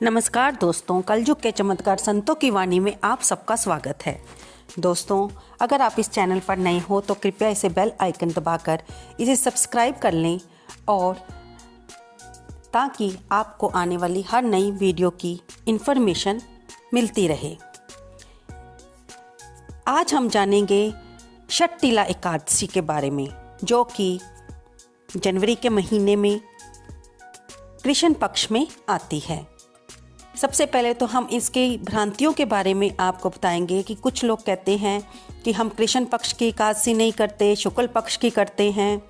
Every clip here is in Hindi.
नमस्कार दोस्तों, कलयुग के चमत्कार संतों की वाणी में आप सबका स्वागत है। दोस्तों, अगर आप इस चैनल पर नए हो तो कृपया इसे बेल आइकन दबाकर इसे सब्सक्राइब कर लें और ताकि आपको आने वाली हर नई वीडियो की इन्फॉर्मेशन मिलती रहे। आज हम जानेंगे षटतिला एकादशी के बारे में, जो कि जनवरी के महीने में कृष्ण पक्ष में आती है। सबसे पहले तो हम इसके भ्रांतियों के बारे में आपको बताएंगे कि कुछ लोग कहते हैं कि हम कृष्ण पक्ष की एकादशी नहीं करते, शुक्ल पक्ष की करते हैं,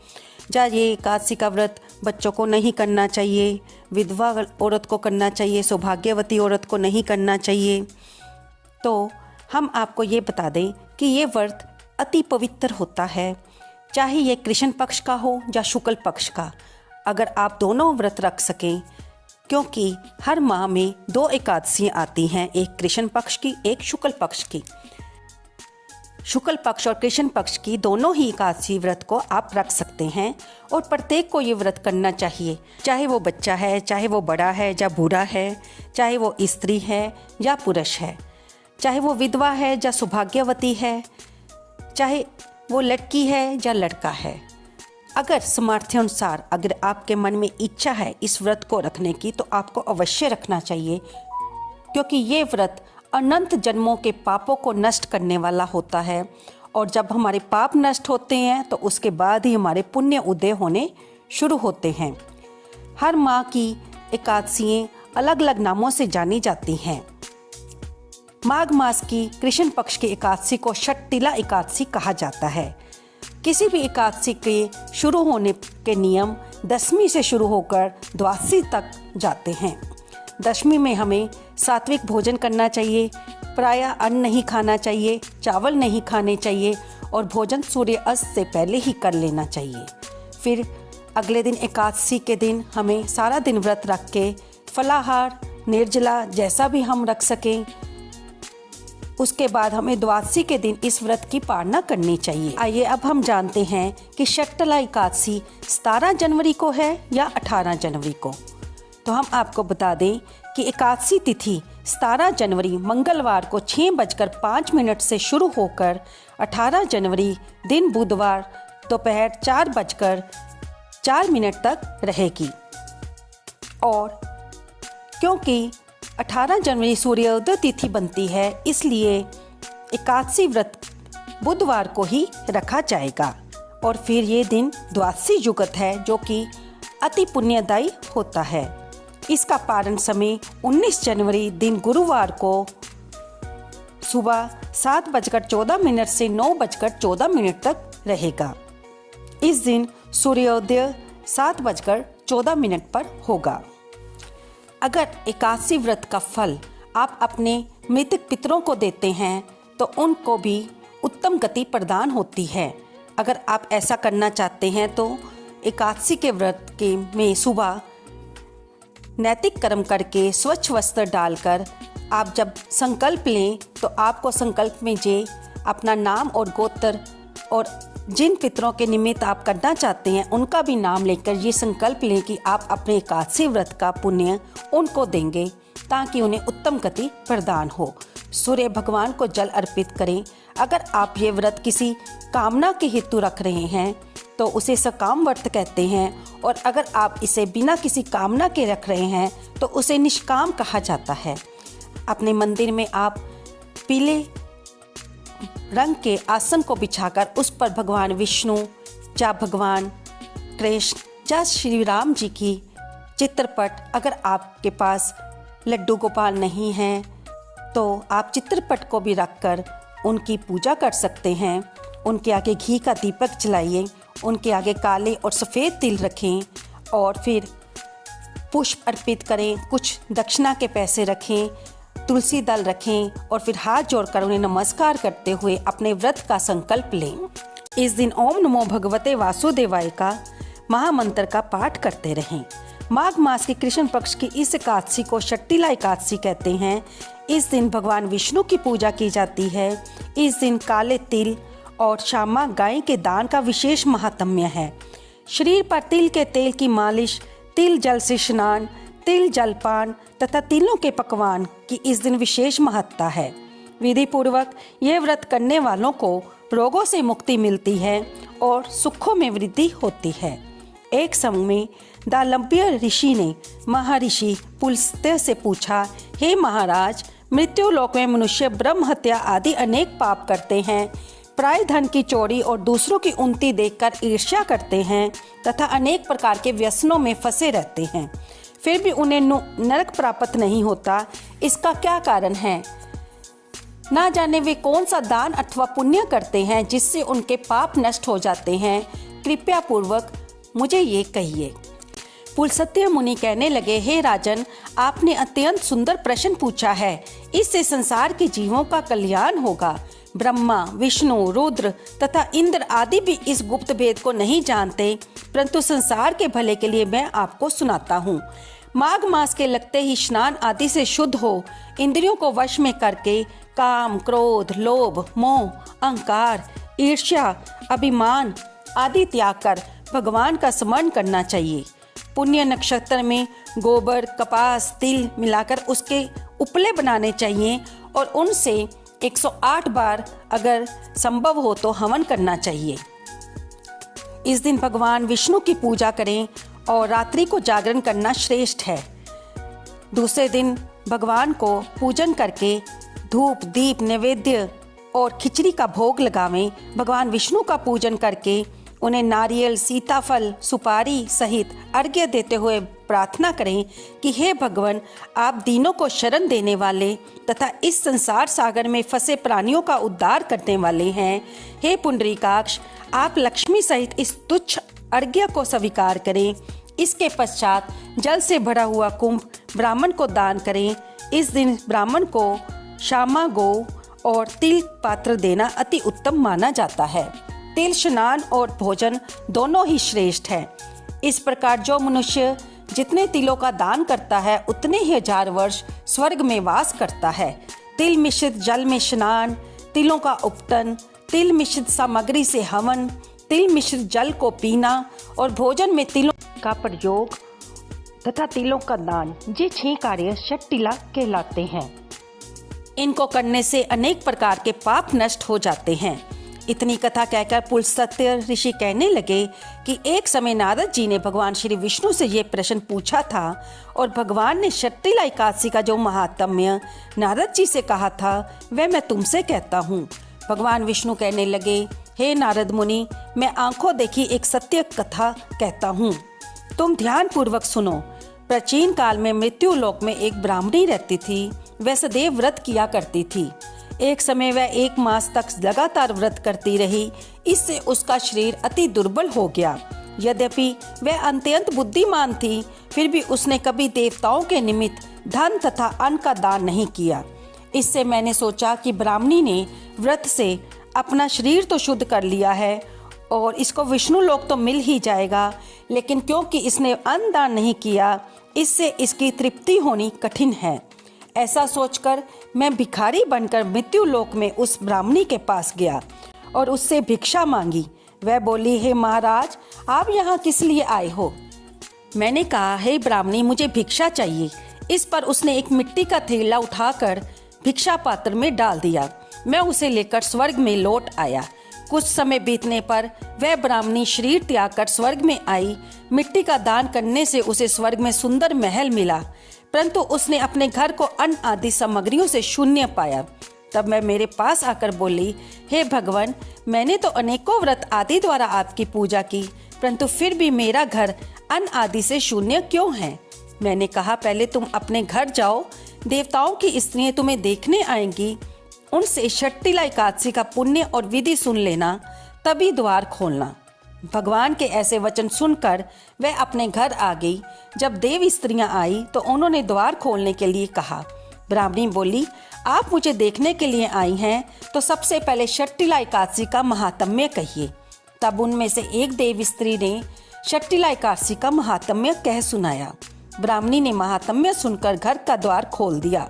या ये एकादशी का व्रत बच्चों को नहीं करना चाहिए, विधवा औरत को करना चाहिए, सौभाग्यवती औरत को नहीं करना चाहिए। तो हम आपको ये बता दें कि ये व्रत अति पवित्र होता है, चाहे ये कृष्ण पक्ष का हो या शुक्ल पक्ष का। अगर आप दोनों व्रत रख सकें, क्योंकि हर माह में 2 एकादशियाँ आती हैं, एक कृष्ण पक्ष की, एक शुक्ल पक्ष की। शुक्ल पक्ष और कृष्ण पक्ष की दोनों ही एकादशी व्रत को आप रख सकते हैं और प्रत्येक को ये व्रत करना चाहिए, चाहे वो बच्चा है, चाहे वो बड़ा है या बूढ़ा है, चाहे वो स्त्री है या पुरुष है, चाहे वो विधवा है या सौभाग्यवती है, चाहे वो लड़की है या लड़का है। अगर सामर्थ्यानुसार अगर आपके मन में इच्छा है इस व्रत को रखने की, तो आपको अवश्य रखना चाहिए, क्योंकि ये व्रत अनंत जन्मों के पापों को नष्ट करने वाला होता है। और जब हमारे पाप नष्ट होते हैं तो उसके बाद ही हमारे पुण्य उदय होने शुरू होते हैं। हर माह की एकादशियाँ अलग अलग नामों से जानी जाती हैं। माघ मास की कृष्ण पक्ष की एकादशी को षटतिला एकादशी कहा जाता है। किसी भी एकादशी के शुरू होने के नियम दशमी से शुरू होकर द्वादशी तक जाते हैं। दशमी में हमें सात्विक भोजन करना चाहिए, प्रायः अन्न नहीं खाना चाहिए, चावल नहीं खाने चाहिए और भोजन सूर्य अस्त से पहले ही कर लेना चाहिए। फिर अगले दिन एकादशी के दिन हमें सारा दिन व्रत रख के फलाहार, निर्जला जैसा भी हम रख सकें। उसके बाद हमें द्वादशी के दिन इस व्रत की पालना करनी चाहिए। आइए अब हम जानते हैं कि षटतिला एकादशी 17 जनवरी को है या 18 जनवरी को। तो हम आपको बता दें कि एकादशी तिथि 17 जनवरी मंगलवार को 6:05 से शुरू होकर 18 जनवरी दिन बुधवार दोपहर 4:04 तक रहेगी। और क्योंकि 18 जनवरी सूर्योदय तिथि बनती है, इसलिए एकादशी व्रत बुधवार को ही रखा जाएगा। और फिर ये दिन द्वादशी युगत है, जो कि अति पुण्यदायी होता है। इसका पारण समय 19 जनवरी दिन गुरुवार को सुबह 7:14 से 9:14 तक रहेगा। इस दिन सूर्योदय 7:14 पर होगा। अगर एकादशी व्रत का फल आप अपने मृतक पितरों को देते हैं तो उनको भी उत्तम गति प्रदान होती है। अगर आप ऐसा करना चाहते हैं तो एकादशी के व्रत के में सुबह नैतिक कर्म करके स्वच्छ वस्त्र डालकर आप जब संकल्प लें, तो आपको संकल्प में जे अपना नाम और गोत्र और जिन पितरों के निमित्त आप करना चाहते हैं उनका भी नाम लेकर ये संकल्प लें कि आप अपने एकादशी व्रत का पुण्य उनको देंगे, ताकि उन्हें उत्तम गति प्रदान हो। सूर्य भगवान को जल अर्पित करें। अगर आप ये व्रत किसी कामना के हेतु रख रहे हैं तो उसे सकाम व्रत कहते हैं, और अगर आप इसे बिना किसी कामना के रख रहे हैं तो उसे निष्काम कहा जाता है। अपने मंदिर में आप पीले रंग के आसन को बिछाकर उस पर भगवान विष्णु या भगवान कृष्ण या श्री राम जी की चित्रपट, अगर आपके पास लड्डू गोपाल नहीं हैं तो आप चित्रपट को भी रखकर उनकी पूजा कर सकते हैं। उनके आगे घी का दीपक जलाइए, उनके आगे काले और सफ़ेद तिल रखें और फिर पुष्प अर्पित करें, कुछ दक्षिणा के पैसे रखें, तुलसी दल रखें और फिर हाथ जोड़कर उन्हें नमस्कार करते हुए अपने व्रत का संकल्प लें। इस दिन ओम नमो भगवते वासुदेवाय का महामंत्र का पाठ करते रहें। माघ मास की कृष्ण पक्ष की इस एकादशी को षटतिला एकादशी कहते हैं। इस दिन भगवान विष्णु की पूजा की जाती है। इस दिन काले तिल और श्यामा गाय के दान का विशेष महात्म्य है। शरीर पर तिल के तेल की मालिश, तिल जल से स्नान, तिल जलपान तथा तिलों के पकवान की इस दिन विशेष महत्ता है। विधि पूर्वक यह व्रत करने वालों को रोगों से मुक्ति मिलती है और सुखों में वृद्धि होती है। एक समय में दालम्य ऋषि ने महर्षि पुलस्त्य से पूछा, हे महाराज, मृत्यु लोक में मनुष्य ब्रह्म हत्या आदि अनेक पाप करते हैं, प्राय धन की चोरी और दूसरों की उन्नति देखकर ईर्ष्या करते हैं तथा अनेक प्रकार के व्यसनों में फंसे रहते हैं, फिर भी उन्हें नरक प्राप्त नहीं होता। इसका क्या कारण है? ना जाने वे कौन सा दान अथवा पुण्य करते हैं जिससे उनके पाप नष्ट हो जाते हैं। कृपया पूर्वक मुझे ये कहिए। पुलस्त्य मुनि कहने लगे, हे राजन, आपने अत्यंत सुंदर प्रश्न पूछा है। इससे संसार के जीवों का कल्याण होगा। ब्रह्मा, विष्णु, रुद्र तथा इंद्र आदि भी इस गुप्त भेद को नहीं जानते, परंतु संसार के भले के लिए मैं आपको सुनाता हूँ। माघ मास के लगते ही स्नान आदि से शुद्ध हो, इंद्रियों को वश में करके काम, क्रोध, लोभ, मोह, अहंकार, ईर्ष्या, अभिमान आदि त्याग कर भगवान का स्मरण करना चाहिए। पुण्य नक्षत्र में गोबर, कपास, तिल मिलाकर उसके उपले बनाने चाहिए और उनसे 108 बार अगर संभव हो तो हवन करना चाहिए। इस दिन भगवान विष्णु की पूजा करें और रात्रि को जागरण करना श्रेष्ठ है। दूसरे दिन भगवान को पूजन करके धूप, दीप, नैवेद्य और खिचड़ी का भोग लगावें। भगवान विष्णु का पूजन करके उन्हें नारियल, सीताफल, सुपारी सहित अर्घ्य देते हुए प्रार्थना करें कि हे भगवान, आप दीनों को शरण देने वाले तथा इस संसार सागर में फंसे प्राणियों का उद्धार करने वाले हैं। हे पुंडरीकाक्ष, आप लक्ष्मी सहित इस तुच्छ अर्घ्य को स्वीकार करें। इसके पश्चात जल से भरा हुआ कुंभ ब्राह्मण को दान करें। इस दिन ब्राह्मण को श्यामा गौ और तिल पात्र देना अति उत्तम माना जाता है। तिल स्नान और भोजन दोनों ही श्रेष्ठ है। इस प्रकार जो मनुष्य जितने तिलों का दान करता है उतने ही 1000 वर्ष स्वर्ग में वास करता है। तिल मिश्रित जल में स्नान, तिलों का उपटन, तिल मिश्रित सामग्री से हवन, तिल मिश्रित जल को पीना और भोजन में तिलों का प्रयोग तथा तिलों का दान, ये 6 कार्य षट्टिला कहलाते हैं। इनको करने से अनेक प्रकार के पाप नष्ट हो जाते हैं। इतनी कथा कहकर पुलस्त्य ऋषि कहने लगे कि एक समय नारद जी ने भगवान श्री विष्णु से ये प्रश्न पूछा था और भगवान ने षट्टिला एकादशी का जो महात्म्य नारद जी से कहा था वह मैं तुमसे कहता हूँ। भगवान विष्णु कहने लगे, हे नारद मुनि, मैं आंखों देखी एक सत्य कथा कहता हूँ, तुम ध्यान पूर्वक सुनो। प्राचीन काल में मृत्यु लोक में एक ब्राह्मणी रहती थी। वह सदैव व्रत किया करती थी। एक समय वह 1 मास तक लगातार व्रत करती रही। इससे उसका शरीर अति दुर्बल हो गया। यद्यपि वह अत्यंत बुद्धिमान थी, फिर भी उसने कभी देवताओं के निमित्त धन तथा अन्न का दान नहीं किया। इससे मैंने सोचा कि ब्राह्मणी ने व्रत से अपना शरीर तो शुद्ध कर लिया है और इसको विष्णु लोक तो मिल ही जाएगा, लेकिन क्योंकि इसने अन्न दान नहीं किया, इससे इसकी तृप्ति होनी कठिन है। ऐसा सोचकर मैं भिखारी बनकर मृत्यु लोक में उस ब्राह्मणी के पास गया और उससे भिक्षा मांगी। वह बोली, हे महाराज, आप यहाँ किस लिए आए हो? मैंने कहा, हे ब्राह्मणी, मुझे भिक्षा चाहिए। इस पर उसने एक मिट्टी का थैला उठाकर भिक्षा पात्र में डाल दिया। मैं उसे लेकर स्वर्ग में लौट आया। कुछ समय बीतने पर वह ब्राह्मणी शरीर त्याग कर स्वर्ग में आई। मिट्टी का दान करने से उसे स्वर्ग में सुंदर महल मिला, परंतु उसने अपने घर को अन्न आदि सामग्रियों से शून्य पाया। तब मैं मेरे पास आकर बोली, हे भगवान, मैंने तो अनेकों व्रत आदि द्वारा आपकी पूजा की, परंतु फिर भी मेरा घर अन्न आदि से शून्य क्यों है? मैंने कहा, पहले तुम अपने घर जाओ, देवताओं की स्त्रियां तुम्हें देखने आएंगी, उनसे षट्टिला एकादशी का पुण्य और विधि सुन लेना, तभी द्वार खोलना। भगवान के ऐसे वचन सुनकर वह अपने घर आ गई। जब देव स्त्रियां आई तो उन्होंने द्वार खोलने के लिए कहा। ब्राह्मणी बोली, आप मुझे देखने के लिए आई हैं तो सबसे पहले षट्टिला एकादशी का महात्म्य कहिए। तब उनमें से एक देव स्त्री ने षट्टिला एकादशी का महात्म्य कह सुनाया। ब्राह्मणी ने महात्म्य सुनकर घर का द्वार खोल दिया।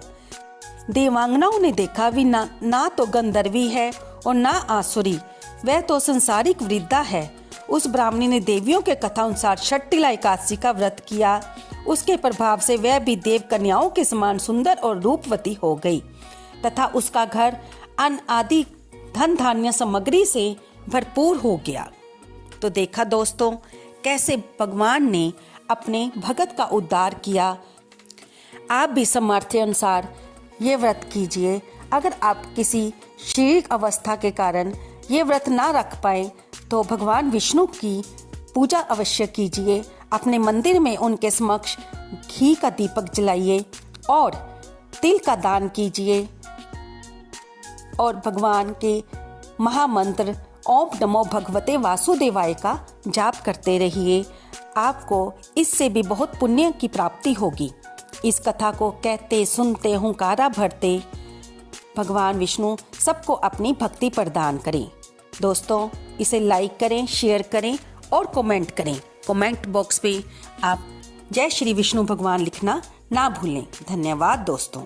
देवांगनाओं ने देखा, भी ना तो गंधर्वी है और ना आसुरी, वह तो संसारिक वृद्धा है। उस ब्राह्मणी ने देवियों के कथा अनुसार षट्टिला एकादशी का व्रत किया। उसके प्रभाव से वह भी देव कन्याओं के समान सुंदर और रूपवती हो गई तथा उसका घर अन्न आदि धन धान्य सामग्री से भरपूर हो गया। तो देखा दोस्तों कैसे भगवान ने अपने भगत का उद्धार किया। आप भी सामर्थ्य अनुसार ये व्रत कीजिए। अगर आप किसी शारीरिक अवस्था के कारण ये व्रत ना रख पाए तो भगवान विष्णु की पूजा अवश्य कीजिए। अपने मंदिर में उनके समक्ष घी का दीपक जलाइए और तिल का दान कीजिए और भगवान के महामंत्र ओम नमो भगवते वासुदेवाय का जाप करते रहिए। आपको इससे भी बहुत पुण्य की प्राप्ति होगी। इस कथा को कहते सुनते हुंकारा भरते भगवान विष्णु सबको अपनी भक्ति प्रदान करें। दोस्तों इसे लाइक करें, शेयर करें और कमेंट करें। कमेंट बॉक्स पे आप जय श्री विष्णु भगवान लिखना ना भूलें। धन्यवाद दोस्तों।